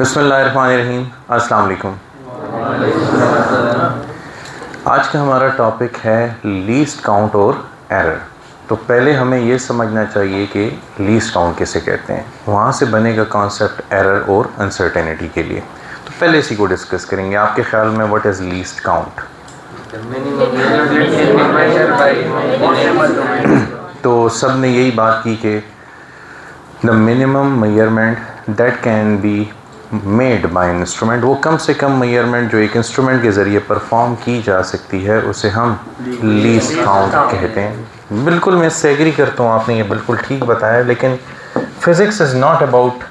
बिस्मिल्लाहिर्रहमानिर्रहीम, अस्सलाम वालेकुम। आज का हमारा टॉपिक है लीस्ट काउंट और एरर। तो पहले हमें ये समझना चाहिए कि लीस्ट काउंट किसे कहते हैं, वहाँ से बनेगा कॉन्सेप्ट एरर और अनसर्टेनिटी के लिए। तो पहले इसी को डिस्कस करेंगे। आपके ख्याल में व्हाट इज़ लीस्ट काउंट? तो सब ने यही बात की कि the minimum measurement that can be made by instrument, वो कम से कम मेजरमेंट जो एक इंस्ट्रूमेंट के ज़रिए परफॉर्म की जा सकती है उसे हम लीस्ट काउंट कहते हैं। बिल्कुल मैं इससे एग्री करता हूँ, आपने ये बिल्कुल ठीक बताया। लेकिन physics is not about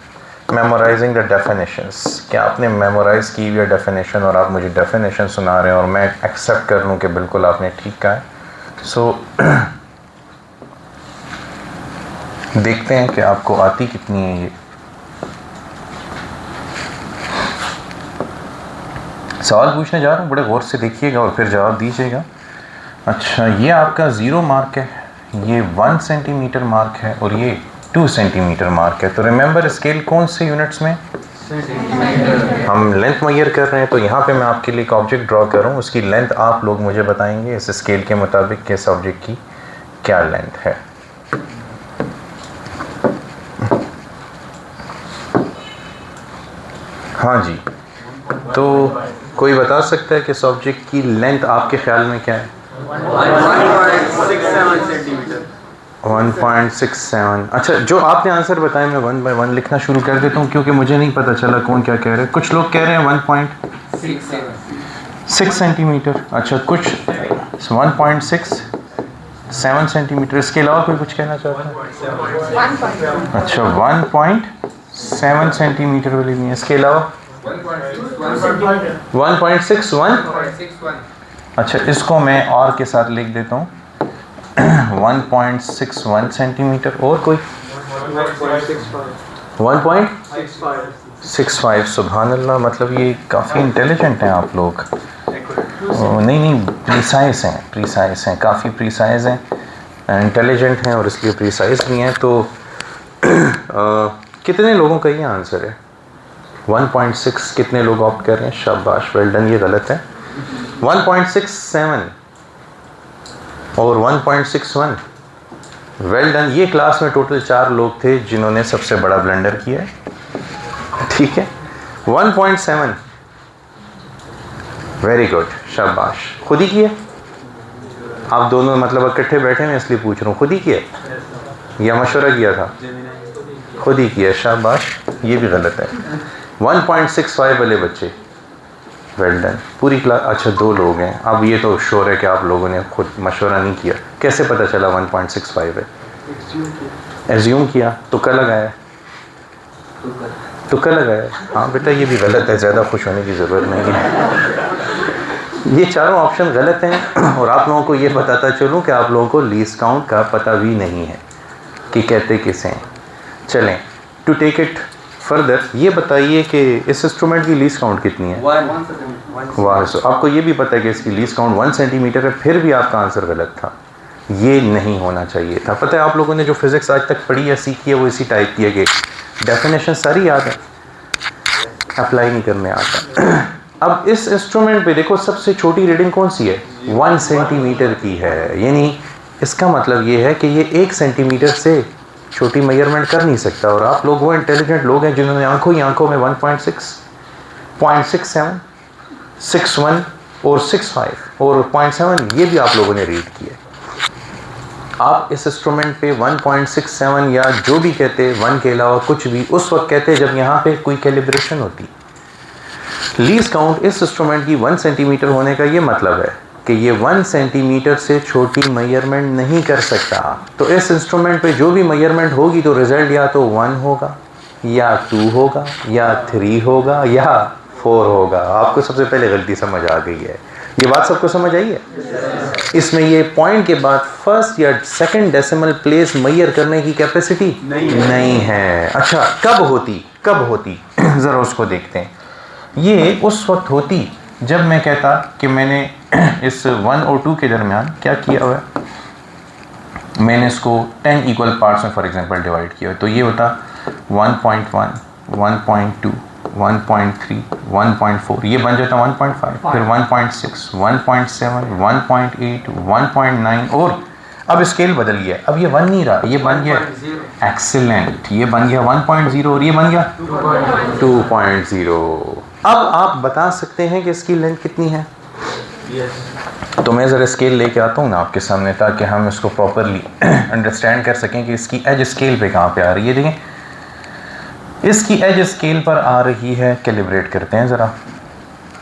memorising the definitions. क्या आपने मेमोराइज़ की हुई डेफिनेशन और आप मुझे डेफिनेशन सुना रहे हैं और मैं एक्सेप्ट कर लूँ कि बिल्कुल आपने ठीक कहा है। सो देखते हैं कि आपको आती कितनी है ये। सवाल पूछने जा रहा हूँ, बड़े गौर से देखिएगा और फिर जवाब दीजिएगा। अच्छा, ये आपका 0 मार्क है, ये 1 सेंटीमीटर मार्क है और ये 2 सेंटीमीटर मार्क है। तो रिमेंबर स्केल कौन से यूनिट्स में? हम लेंथ मेजर कर रहे हैं। तो यहाँ पे मैं आपके लिए एक ऑब्जेक्ट ड्रॉ कर रहा हूँ, उसकी लेंथ आप लोग मुझे बताएंगे इस स्केल के मुताबिक कि इस ऑब्जेक्ट की क्या लेंथ है। हाँ जी, तो कोई बता सकता है कि इस ऑब्जेक्ट की लेंथ आपके ख्याल में क्या है? 1.67 सेंटीमीटर। 1.67। अच्छा, जो आपने आंसर बताया मैं 1 बाय 1 लिखना शुरू कर देता हूँ क्योंकि मुझे नहीं पता चला कौन क्या कह रहे हैं। कुछ लोग कह रहे हैं 1.6 सेंटीमीटर। अच्छा, कुछ 1.67 सेंटीमीटर। इसके अलावा कोई कुछ कहना चाहता है? अच्छा, 1.7 सेंटीमीटर वाली नहीं है। इसके अलावा 1.61। अच्छा, इसको मैं और के साथ लिख देता हूँ 1.61 सेंटीमीटर। और कोई? 1.65। सुभान अल्लाह, मतलब ये काफ़ी इंटेलिजेंट हैं आप लोग। नहीं, प्रीसाइज हैं, काफ़ी प्रीसाइज हैं, इंटेलिजेंट हैं और इसलिए प्रीसाइज भी हैं। तो कितने लोगों का ये आंसर है? 1.6 कितने लोग ऑप्ट कर रहे हैं? शाबाश, वेल डन। ये गलत है। 1.67 और 1.61, वेल डन। ये क्लास में टोटल 4 लोग थे जिन्होंने सबसे बड़ा ब्लंडर किया है, ठीक है। 1.7, वेरी गुड, शाबाश। खुद ही किया आप दोनों? मतलब इकट्ठे बैठे हैं इसलिए पूछ रहा हूँ, खुद ही किया या मशवरा किया था? खुद ही किया, शाबाश। ये भी गलत है। 1.65 वाले बच्चे, वेल डन। पूरी क्लास। अच्छा, 2 लोग हैं। अब ये तो श्योर है कि आप लोगों ने खुद मशवरा नहीं किया। कैसे पता चला 1.65 है? एज्यूम किया, तुक्का लगाया। तुक्का लगाया। हाँ बेटा, ये भी गलत है, ज़्यादा खुश होने की ज़रूरत नहीं है। ये चारों ऑप्शन गलत हैं और आप लोगों को ये बताता चलूँ कि आप लोगों को लीस्ट काउंट का पता भी नहीं है कि कहते किसे हैं। चलें, टू टेक इट फर्दर, ये बताइए कि इस इंस्ट्रूमेंट की लीस्ट काउंट कितनी है? 1 वाह, सो आपको ये भी पता है कि इसकी लीस्ट काउंट 1 सेंटीमीटर है, फिर भी आपका आंसर गलत था। ये नहीं होना चाहिए था। पता है आप लोगों ने जो फिज़िक्स आज तक पढ़ी या सीखी है वो इसी टाइप की है कि डेफिनेशन सारी याद है, अप्लाई नहीं करने आता। अब इस इंस्ट्रूमेंट पे देखो, सबसे छोटी रीडिंग कौन सी है? 1 सेंटीमीटर की है। यानी इसका मतलब ये है कि ये 1 सेंटीमीटर से छोटी मेजरमेंट कर नहीं सकता। और आप लोग वो इंटेलिजेंट लोग हैं जिन्होंने आंखों ही आंखों में 1.6, 0.67, 61 और 65 और 0.7 ये भी आप लोगों ने रीड किया। आप इस इंस्ट्रूमेंट पे 1.67 या जो भी कहते 1 के अलावा कुछ भी उस वक्त कहते जब यहाँ पे कोई कैलिब्रेशन होती। लीस्ट काउंट इस इंस्ट्रूमेंट की 1 सेंटीमीटर होने का ये मतलब है कि ये 1 सेंटीमीटर से छोटी मेजरमेंट नहीं कर सकता। तो इस इंस्ट्रूमेंट पे जो भी मेजरमेंट होगी तो रिजल्ट या तो 1 होगा या 2 होगा या 3 होगा या 4 होगा। आपको सबसे पहले गलती समझ आ गई है। ये बात सबको समझ आई है? इसमें ये पॉइंट के बाद फर्स्ट या सेकंड डेसिमल प्लेस मेजर करने की कैपेसिटी नहीं है। अच्छा, कब होती ज़रा उसको देखते हैं। ये उस वक्त होती जब मैं कहता कि मैंने इस 1 और 2 के दरमियान क्या किया हुआ है, मैंने इसको 10 इक्वल पार्ट्स में फॉर एग्जांपल डिवाइड किया। तो ये होता 1.1, 1.2, 1.3, 1.4, ये बन जाता 1.5, फिर 1.6, 1.7, 1.8, 1.9 और अब स्केल बदल गया, अब ये 1 नहीं रहा, ये बन गया एक्सीलेंट, ये बन गया 1.0 और ये बन गया 2.0। अब आप बता सकते हैं कि इसकी लेंथ कितनी है? तो मैं ज़रा स्केल लेके आता हूँ ना आपके सामने, ताकि हम इसको प्रॉपरली अंडरस्टैंड कर सकें कि इसकी एज स्केल पे कहाँ पे आ रही है। देखें इसकी एज स्केल पर आ रही है, कैलिब्रेट करते हैं ज़रा।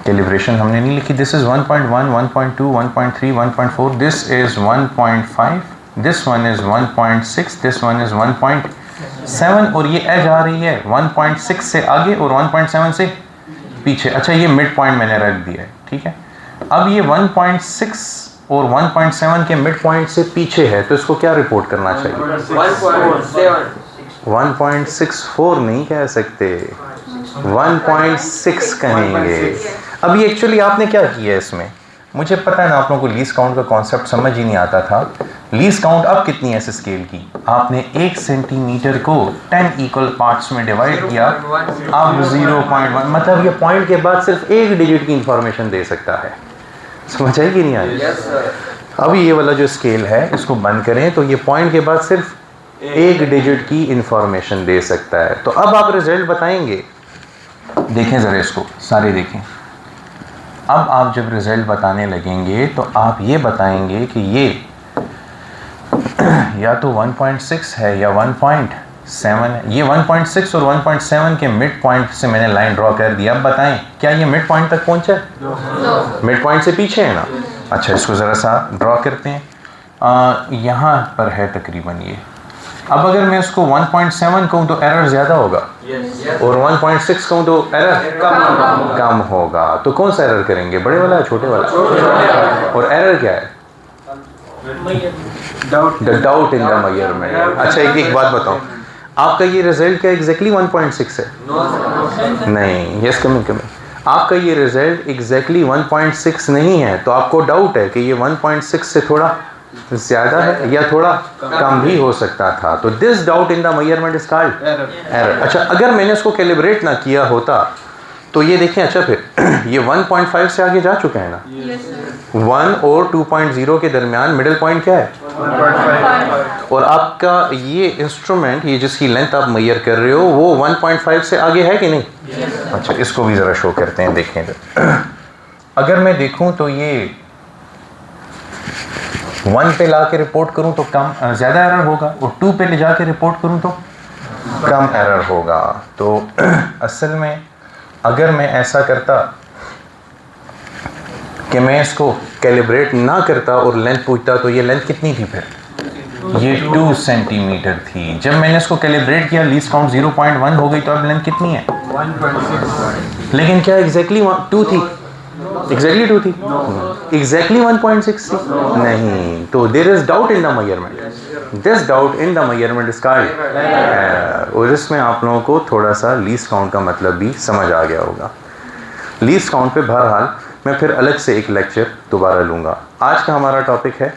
कैलिब्रेशन हमने नहीं लिखी। This is 1.1, 1.2, 1.3, 1.4, this is 1.5, this one is 1.6, this one is 1.7 और ये एज आ रही है 1.6 से आगे और 1.7 से पीछे। अच्छा, ये मिड पॉइंट मैंने रख दिया है, ठीक है। अब ये 1.6 और 1.7 के मिड पॉइंट से पीछे है, तो इसको क्या रिपोर्ट करना चाहिए? 1.64 नहीं कह सकते, 1.6 कहेंगे। अब ये एक्चुअली आपने क्या किया है इसमें, मुझे पता है ना आप लोगों को लीस्ट काउंट का कॉन्सेप्ट समझ ही नहीं आता था। लीस्ट काउंट अब कितनी है इस स्केल की? आपने 1 सेंटीमीटर को 10 इक्वल पार्ट्स में डिवाइड किया, अब 0.1, मतलब ये पॉइंट के बाद सिर्फ एक डिजिट की इंफॉर्मेशन दे सकता है। समझ आई कि नहीं आई? अभी ये वाला जो स्केल है इसको बंद करें तो ये पॉइंट के बाद सिर्फ एक डिजिट की इंफॉर्मेशन दे सकता है। तो अब आप रिजल्ट बताएंगे, देखें ज़रा इसको, सारे देखें। अब आप जब रिजल्ट बताने लगेंगे तो आप ये बताएंगे कि ये या तो 1.6 है या 1.7 है। ये 1.6 और 1.7 के मिड पॉइंट से मैंने लाइन ड्रॉ कर दिया। अब बताएं क्या ये मिड पॉइंट तक पहुंचा है? मिड पॉइंट से पीछे है ना। अच्छा, इसको ज़रा सा ड्रॉ करते हैं। यहाँ पर है तकरीबन ये। अब अगर मैं इसको 1.7 कहूँ तो एरर ज़्यादा होगा और 1.6 कहूँ तो एरर कम होगा। तो कौन सा एरर करेंगे, बड़े वाला या छोटे वाला? और एरर क्या है? The doubt in the measurement. अच्छा, एक बात बताओ, आपका ये रिजल्ट क्या एग्जैक्टली 1.6 है? नहीं, यस कमिंग। आपका ये रिजल्ट एग्जैक्टली 1.6 नहीं है, तो आपको डाउट है कि ये 1.6 से थोड़ा ज़्यादा है या थोड़ा कम भी हो सकता था। तो this doubt in the measurement is called error. अच्छा, अगर मैंने इसको कैलिब्रेट ना किया होता तो ये देखें, अच्छा फिर ये 1.5 से आगे जा चुका है ना। 1 और 2.0 के दरमियान मिडिल पॉइंट क्या है? 1.5। और आपका ये इंस्ट्रूमेंट, ये जिसकी लेंथ आप मेजर कर रहे हो, वो 1.5 से आगे है कि नहीं? अच्छा, इसको भी ज़रा शो करते हैं, देखें। अगर मैं देखूं तो ये 1 पे ला के रिपोर्ट करूं तो कम ज़्यादा एरर होगा और 2 पे ले जा के रिपोर्ट करूं तो कम एरर होगा। तो असल में अगर मैं ऐसा करता कि मैं इसको कैलिब्रेट ना करता और लेंथ पूछता, तो ये लेंथ कितनी थी फिर? ये 2 सेंटीमीटर थी। जब मैंने इसको कैलिब्रेट किया, लीस्ट काउंट 0.1 हो गई, तो अब लेंथ कितनी है? 1.6। लेकिन क्या एग्जैक्टली 2 थी? एग्जैक्टली 2 थी? एग्जैक्टली 1.6 थी? नहीं। तो there is doubt in the measurement. This doubt in the measurement is called error. और इसमें आप लोगों को थोड़ा सा लीस्ट काउंट का मतलब भी समझ आ गया होगा। लीस्ट काउंट पे बहरहाल मैं फिर अलग से एक लेक्चर दोबारा लूँगा। आज का हमारा टॉपिक है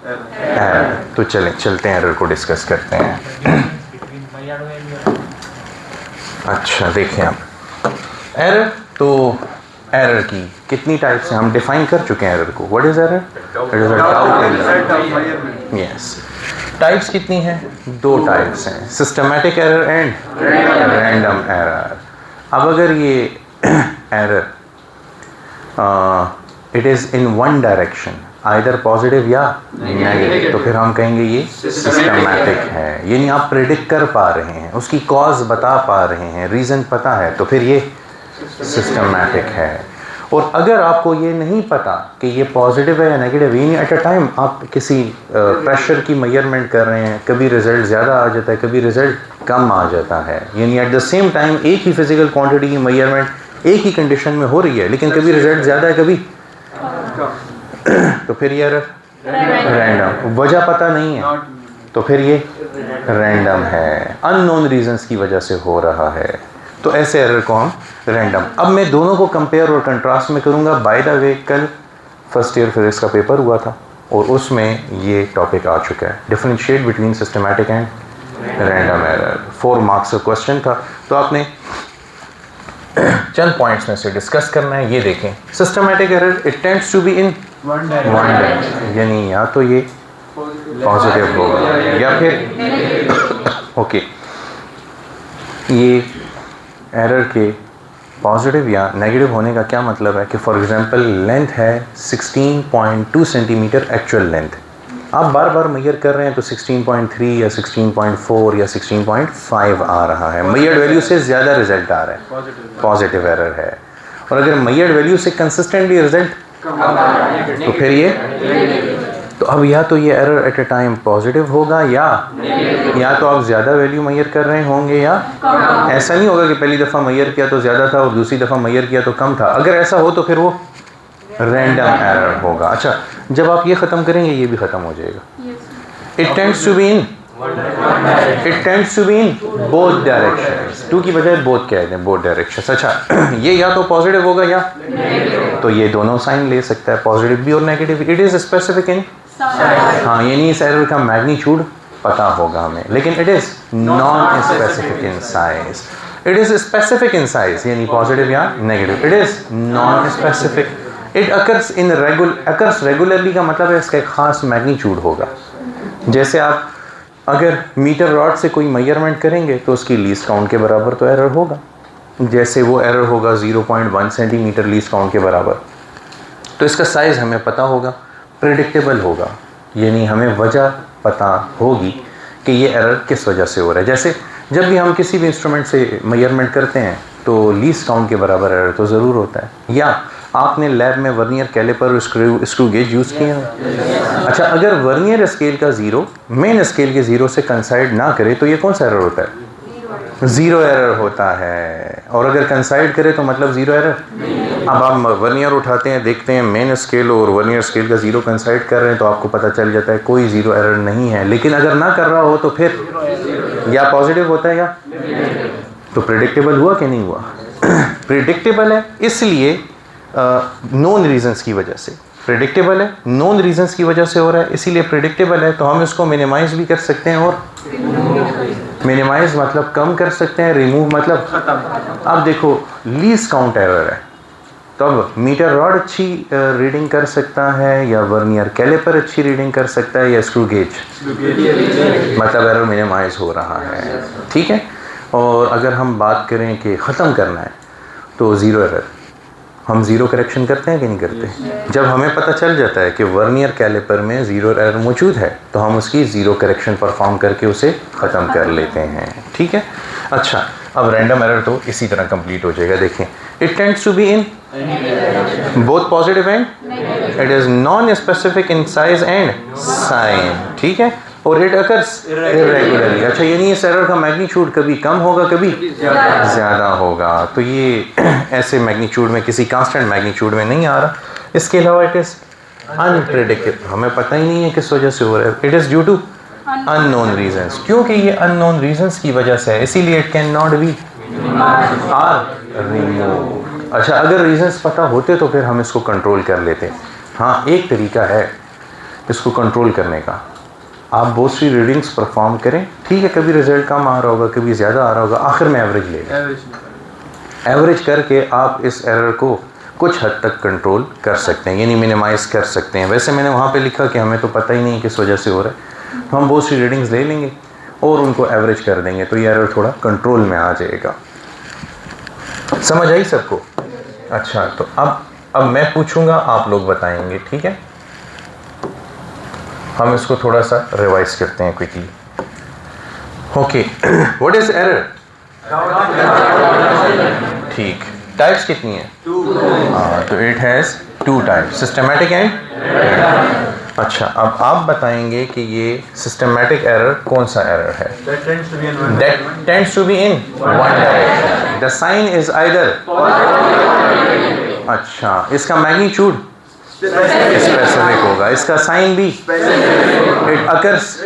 एरर। तो चलते हैं, एरर को डिस्कस करते हैं। अच्छा, देखें आप एरर, तो एरर की कितनी टाइप्स हैं हम डिफाइन कर चुके हैं एरर को। What is error? It is a doubt in. Yes, types कितनी हैं? 2 टाइप्स हैं, systematic error and random error. अब अगर ये error it is in one direction, either positive या नेगेटिव, तो फिर हम कहेंगे ये सिस्टमैटिक है। यानी आप प्रेडिक्ट कर पा रहे हैं, उसकी कॉज बता पा रहे हैं, रीज़न पता है, तो फिर ये सिस्टमैटिक है। और अगर आपको ये नहीं पता कि ये पॉजिटिव है या नेगेटिव, यानी एट अ टाइम आप किसी प्रेशर की मेजरमेंट कर रहे हैं, कभी रिजल्ट ज़्यादा आ जाता है, कभी रिजल्ट कम आ जाता है, यानी एट द सेम टाइम एक ही फिजिकल क्वांटिटी की मेजरमेंट एक ही कंडीशन में हो रही है, लेकिन कभी रिजल्ट ज़्यादा है, कभी तो फिर ये रैंडम, वजह पता नहीं है, तो फिर ये रैंडम है, अननोन रीजंस की वजह से हो रहा है। तो ऐसे एरर को हम रैंडम। अब मैं दोनों को कंपेयर और कंट्रास्ट में करूंगा। बाय द वे, कल फर्स्ट ईयर फिजिक्स का पेपर हुआ था और उसमें ये टॉपिक आ चुका है, differentiate between systematic and random error. 4 marks का क्वेश्चन था, तो आपने चंद पॉइंट्स में से डिस्कस करना है। ये देखें, systematic error it tends to be in one direction, यानी या तो ये पॉजिटिव होगा या फिर ओके ये एरर के पॉजिटिव या नेगेटिव होने का क्या मतलब है कि फॉर एग्जांपल लेंथ है 16.2 सेंटीमीटर एक्चुअल लेंथ, आप बार बार मेजर कर रहे हैं तो 16.3 या 16.4 या 16.5 आ रहा है, मेजर्ड वैल्यू से ज़्यादा रिजल्ट आ रहा है, पॉजिटिव एरर है। और अगर मेजर्ड वैल्यू से कंसिस्टेंटली रिजल्ट तो फिर ये तो अब या तो ये एरर एट ए टाइम पॉजिटिव होगा या तो आप ज़्यादा वैल्यू मेजर कर रहे होंगे या ऐसा नहीं होगा कि पहली दफ़ा मेजर किया तो ज़्यादा था और दूसरी दफ़ा मेजर किया तो कम था। अगर ऐसा हो तो फिर वो रैंडम एरर होगा। अच्छा, जब आप ये ख़त्म करेंगे ये भी ख़त्म हो जाएगा। It tends to be in both directions, two की बजाय बोथ कह दें, बोथ डायरेक्शंस। अच्छा ये या तो पॉजिटिव होगा या तो ये दोनों साइन ले सकता है, पॉजिटिव भी और negative. It is specific in हाँ, यानी इस एरर का मैग्नीट्यूड पता होगा हमें, लेकिन it is non specific in size. It is specific in size यानी पॉजिटिव या negative, it is non specific. It occurs in occurs regularly का मतलब है इसका एक ख़ास मैग्नीट्यूड होगा। जैसे आप अगर मीटर रॉड से कोई मेजरमेंट करेंगे तो उसकी लीस्ट काउंट के बराबर तो एरर होगा, जैसे वो एरर होगा 0.1 सेंटीमीटर लीस्ट काउंट के बराबर, तो इसका साइज़ हमें पता होगा, प्रेडिक्टेबल होगा, यानी हमें वजह पता होगी कि ये एरर किस वजह से हो रहा है। जैसे जब भी हम किसी भी इंस्ट्रूमेंट से मेजरमेंट करते हैं तो लीस्ट काउंट के बराबर एरर तो ज़रूर होता है। या आपने लैब में वर्नियर कैलिपर और स्क्रू गेज यूज़ किए हैं। अच्छा, अगर वर्नियर स्केल का ज़ीरो मेन स्केल के ज़ीरो से कंसाइड ना करे तो ये कौन सा एरर होता है? ज़ीरो एरर होता है। और अगर कंसाइड करे तो मतलब ज़ीरो एरर। अब आप वर्नियर उठाते हैं, देखते हैं मेन स्केल और वर्नियर स्केल का ज़ीरो कंसाइड कर रहे हैं तो आपको पता चल जाता है कोई ज़ीरो एरर नहीं है। लेकिन अगर ना कर रहा हो तो फिर या पॉजिटिव होता है या तो प्रेडिक्टेबल हुआ कि नहीं हुआ? प्रेडिक्टेबल है इसलिए नोन रीजंस की वजह से, प्रेडिक्टेबल है नोन रीजंस की वजह से हो रहा है, इसीलिए प्रेडिक्टेबल है तो हम इसको मिनिमाइज भी कर सकते हैं और मिनिमाइज मतलब कम कर सकते हैं, रिमूव मतलब अब देखो लीस्ट काउंट एरर है तो अब मीटर रॉड अच्छी रीडिंग कर सकता है या वर्नियर कैलिपर अच्छी रीडिंग कर सकता है या स्क्रू गेज, मतलब एरर मिनिमाइज हो रहा है। ठीक है। और अगर हम बात करें कि ख़त्म करना है तो ज़ीरो एरर, हम ज़ीरो करेक्शन करते हैं कि नहीं करते? जब हमें पता चल जाता है कि वर्नियर कैलिपर में ज़ीरो एरर मौजूद है तो हम उसकी ज़ीरो करेक्शन परफॉर्म करके उसे ख़त्म कर लेते हैं। ठीक है। अच्छा, अब रैंडम एरर तो इसी तरह कंप्लीट हो जाएगा। देखें, it tends to be in both positive and it is non specific in size and sign. ठीक है। और इट अकर्स इरेगुलरली। अच्छा, यानी इस एरर का मैग्नीट्यूड कभी कम होगा कभी ज़्यादा होगा, तो ये ऐसे मैग्नीट्यूड में किसी कांस्टेंट मैग्नीट्यूड में नहीं आ रहा। इसके अलावा इट इज़ अनप्रेडिक्टेबल, हमें पता ही नहीं है किस वजह से हो रहा है। It is due to unknown reasons, क्योंकि ये अननोन रीजंस की वजह से है इसीलिए it can not be are remove. अच्छा, अगर रीजंस पता होते तो फिर हम इसको कंट्रोल कर लेते। हाँ, एक तरीका है इसको कंट्रोल करने का, आप बहुत सी रीडिंग्स परफॉर्म करें, ठीक है, कभी रिजल्ट कम आ रहा होगा कभी ज़्यादा आ रहा होगा, आखिर में एवरेज ले लें। एवरेज करके आप इस एरर को कुछ हद तक कंट्रोल कर सकते हैं, यानी मिनिमाइज़ कर सकते हैं। वैसे मैंने वहाँ पे लिखा कि हमें तो पता ही नहीं किस वजह से हो रहा है, तो हम बहुत सी रीडिंग्स ले लेंगे और उनको एवरेज कर देंगे तो ये एरर थोड़ा कंट्रोल में आ जाएगा। समझ आई सबको? अच्छा, तो अब मैं पूछूंगा, आप लोग बताएंगे, ठीक है? हम इसको थोड़ा सा रिवाइज करते हैं quickly. Okay, what is error? ठीक, टाइप्स कितनी है? तो it has two types, systematic and अच्छा, अब आप बताएंगे कि ये सिस्टमैटिक एरर कौन सा एरर है? That tends to be in one direction. The sign is either अच्छा, इसका मैग्नीट्यूड स्पेसिफिक होगा, इसका साइन भी it occurs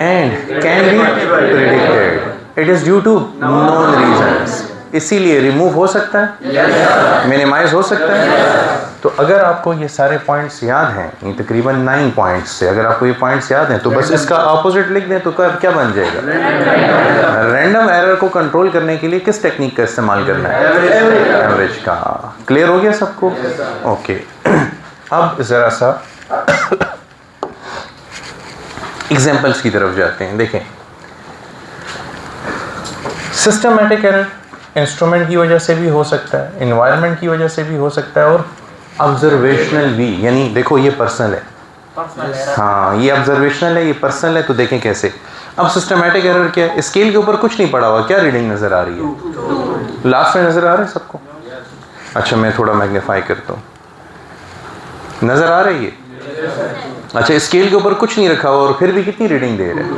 and can be predicted. It is due to known reasons, इसीलिए रिमूव हो सकता है, मिनिमाइज हो सकता है, तो अगर आपको ये सारे पॉइंट्स याद हैं, ये तकरीबन 9 पॉइंट्स से अगर आपको ये पॉइंट्स याद हैं तो बस इसका अपोजिट लिख दें तो क्या बन जाएगा? रैंडम एरर को कंट्रोल करने के लिए किस टेक्निक का इस्तेमाल करना है? एवरेज का। क्लियर हो गया सबको? ओके, अब ज़रा सा एग्जाम्पल्स की तरफ जाते हैं। देखें, सिस्टमैटिक एरर इंस्ट्रूमेंट की वजह से भी हो सकता है, इन्वायरमेंट की वजह से भी हो सकता है, और ऑब्जर्वेशनल भी। यानी देखो ये पर्सनल है, हाँ ये ऑब्जर्वेशनल है, ये पर्सनल है। तो देखें कैसे। अब सिस्टमैटिक एरर क्या है? स्केल के ऊपर कुछ नहीं पड़ा हुआ, क्या रीडिंग नज़र आ रही है? लास्ट में नज़र आ रहा है सबको? अच्छा मैं थोड़ा मैग्नीफाई करता हूँ, नज़र आ रही है? अच्छा, स्केल के ऊपर कुछ नहीं रखा हुआ और फिर भी कितनी रीडिंग दे रहे हैं?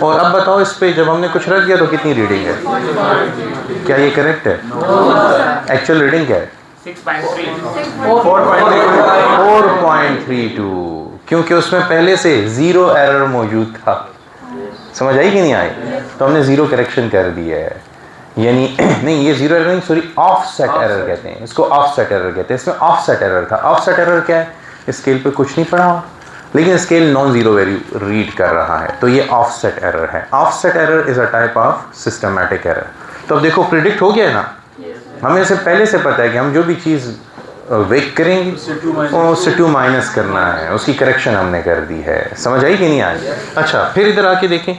और अब बताओ इस पे जब हमने कुछ रख दिया तो कितनी रीडिंग है? क्या ये करेक्ट है? एक्चुअल रीडिंग क्या है? 4.32, क्योंकि उसमें पहले से ज़ीरो एरर मौजूद था। समझ आई कि नहीं आई? तो हमने ज़ीरो करेक्शन कर दिया है। यानी नहीं, ये ज़ीरो एरर नहीं, सॉरी ऑफसेट एरर कहते हैं इसको, ऑफसेट एरर कहते हैं। इसमें ऑफसेट एरर था। ऑफसेट एरर क्या है? स्केल पे कुछ नहीं पड़ा लेकिन scale non zero value read कर रहा है, तो ये ऑफसेट एरर है। Offset error is a type of systematic error. तो अब देखो प्रिडिक्ट हो गया ना, हमें से पहले से पता है कि हम जो भी चीज़ वेक करेंगे उससे 2 माइनस करना है, उसकी करेक्शन हमने कर दी है। समझ आई कि नहीं आई? अच्छा, फिर इधर आके देखें,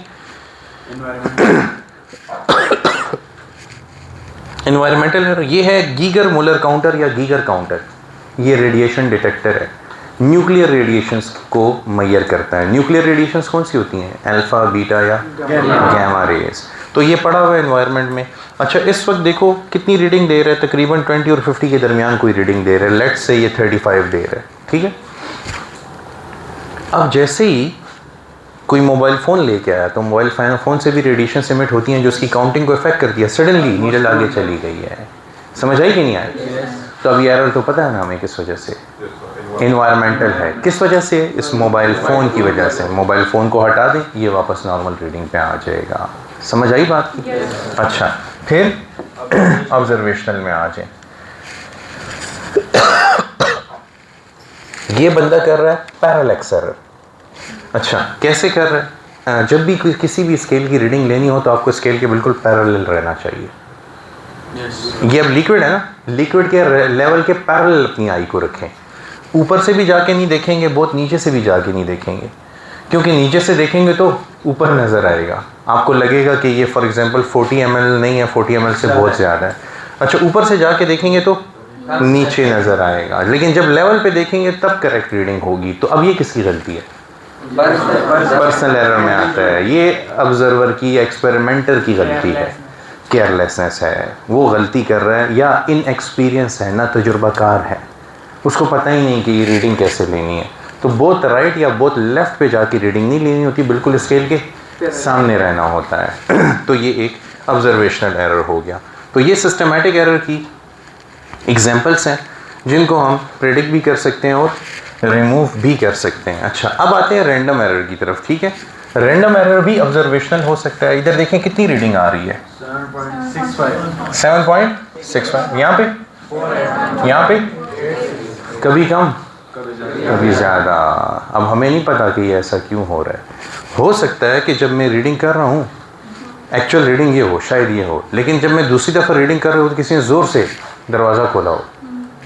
एनवायरमेंटल एरर ये है गीगर मुलर काउंटर या गीगर काउंटर। ये रेडिएशन डिटेक्टर है, न्यूक्लियर रेडिएशंस को मेजर करता है। न्यूक्लियर रेडिएशंस कौन सी होती हैं? अल्फा, बीटा या गैमा रेज। तो ये पड़ा हुआ है एनवायरनमेंट में। अच्छा, इस वक्त देखो कितनी रीडिंग दे रहा है, तकरीबन 20 और 50 के दरमियान कोई रीडिंग दे रहा है। लेट्स से ये 35 दे रहा है, ठीक है। अब जैसे ही कोई मोबाइल फ़ोन लेके आया तो मोबाइल फ़ोन से भी रेडिएशन एमिट होती हैं जो उसकी काउंटिंग को इफेक्ट करती है। सडनली नीडल आगे चली गई है। समझ आई कि नहीं आई? तो अब ये एरर तो पता है ना हमें किस वजह से? इन्वायरमेंटल है। किस वजह से? इस मोबाइल फ़ोन की वजह से। मोबाइल फ़ोन को हटा दें, ये वापस नॉर्मल रीडिंग पे आ जाएगा। समझ आई बात की? अच्छा, फिर ऑब्जर्वेशनल में आ जाए। ये बंदा कर रहा है पैरेलैक्स एरर। अच्छा, कैसे कर रहा है? जब भी किसी भी स्केल की रीडिंग लेनी हो तो आपको स्केल के बिल्कुल पैरेलल रहना चाहिए। ये अब लिक्विड है ना, लिक्विड के लेवल के पैरेलल अपनी आई को रखें। ऊपर से भी जाके नहीं देखेंगे, बहुत नीचे से भी जाके नहीं देखेंगे, क्योंकि नीचे से देखेंगे तो ऊपर नज़र आएगा, आपको लगेगा कि ये फॉर एग्जांपल 40 ml नहीं है, 40 ml से बहुत ज़्यादा है। अच्छा, ऊपर से जाके देखेंगे तो नीचे नज़र आएगा, लेकिन जब लेवल पे देखेंगे तब करेक्ट रीडिंग होगी। तो अब ये किसकी गलती है? पर्सनल एरर में आता है। ये ऑब्जर्वर की, एक्सपेरिमेंटर की गलती है, केयरलेसनेस है, वो गलती कर रहा है, या इनएक्सपीरियंस है, ना तजुर्बाकार है, उसको पता ही नहीं कि ये रीडिंग कैसे लेनी है। तो बोथ राइट या बोथ लेफ़्ट पे जाके रीडिंग नहीं लेनी होती, बिल्कुल स्केल के सामने रहना होता है। तो ये एक ऑब्जर्वेशनल एरर हो गया। तो ये सिस्टमैटिक एरर की एग्जांपल्स हैं जिनको हम प्रेडिक्ट भी कर सकते हैं और रिमूव भी कर सकते हैं। अच्छा, अब आते हैं रैंडम एरर की तरफ, ठीक है। रैंडम एरर भी ऑब्जर्वेशनल हो सकता है। इधर देखें कितनी रीडिंग आ रही है? 7.65। यहाँ पे कभी कम कभी ज़्यादा। अब हमें नहीं पता कि ये ऐसा क्यों हो रहा है। हो सकता है कि जब मैं रीडिंग कर रहा हूँ एक्चुअल रीडिंग ये हो, शायद ये हो, लेकिन जब मैं दूसरी दफ़ा रीडिंग कर रहा हूँ तो किसी ने ज़ोर से दरवाज़ा खोला हो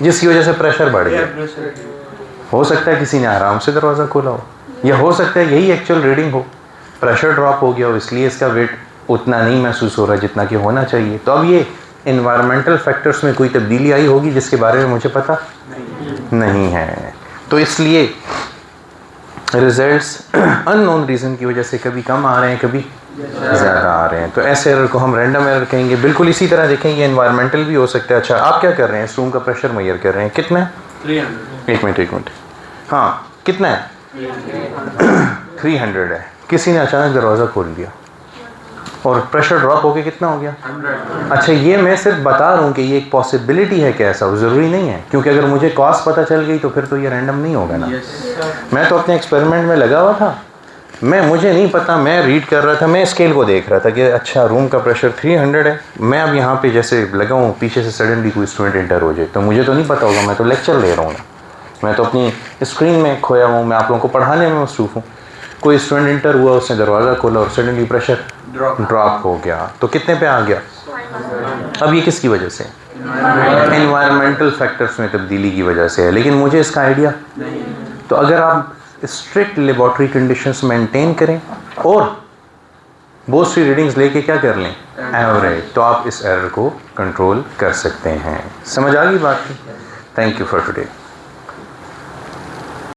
जिसकी वजह से प्रेशर बढ़ गया। हो सकता है किसी ने आराम से दरवाज़ा खोला हो, या हो सकता है यही एक्चुअल रीडिंग हो, प्रेशर ड्रॉप हो गया हो, इसलिए इसका वेट उतना नहीं महसूस हो रहा जितना कि होना चाहिए। तो अब ये इन्वायरमेंटल फैक्टर्स में कोई तब्दीली आई होगी जिसके बारे में मुझे पता नहीं है। तो इसलिए रिजल्ट्स अननोन रीज़न की वजह से कभी कम आ रहे हैं, कभी ज़्यादा आ रहे हैं। तो ऐसे एरर को हम रैंडम एरर कहेंगे। बिल्कुल इसी तरह देखेंगे इन्वायरमेंटल भी हो सकता है। अच्छा, आप क्या कर रहे हैं? इस रूम का प्रेशर मेजर कर रहे हैं, कितना है? 300। एक मिनट, हाँ कितना है? 300 है। किसी ने अचानक दरवाज़ा खोल दिया और प्रेशर ड्रॉप होके कितना हो गया? 100। अच्छा, ये मैं सिर्फ बता रहा हूँ कि ये एक पॉसिबिलिटी है कि ऐसा हो, ज़रूरी नहीं है, क्योंकि अगर मुझे कॉस्ट पता चल गई तो फिर तो ये रैंडम नहीं होगा ना। मैं तो अपने एक्सपेरिमेंट में लगा हुआ था, मुझे नहीं पता, मैं रीड कर रहा था, मैं स्केल को देख रहा था कि अच्छा रूम का प्रेशर 300 है। मैं अब यहाँ पे जैसे लगा हूँ, पीछे से सडनली कोई स्टूडेंट इंटर हो जाए तो मुझे तो नहीं पता होगा, मैं तो लेक्चर ले रहा हूँ, मैं तो अपनी स्क्रीन में खोया हूँ, मैं आप लोगों को पढ़ाने में मसरूफ़ हूँ। कोई स्टूडेंट इंटर हुआ, उसने दरवाज़ा खोला और सडनली प्रेशर ड्रॉप हो गया, तो कितने पे आ गया? अब ये किसकी वजह से? एनवायरमेंटल फैक्टर्स में तब्दीली की वजह से है, लेकिन मुझे इसका आइडिया नहीं। तो अगर आप स्ट्रिक्ट लेबॉर्ट्री कंडीशंस मेंटेन करें और बहुत सी रीडिंग्स लेके क्या कर लें, एवरेज, तो आप इस एरर को कंट्रोल कर सकते हैं। समझ आ गई बात की? Thank you for today.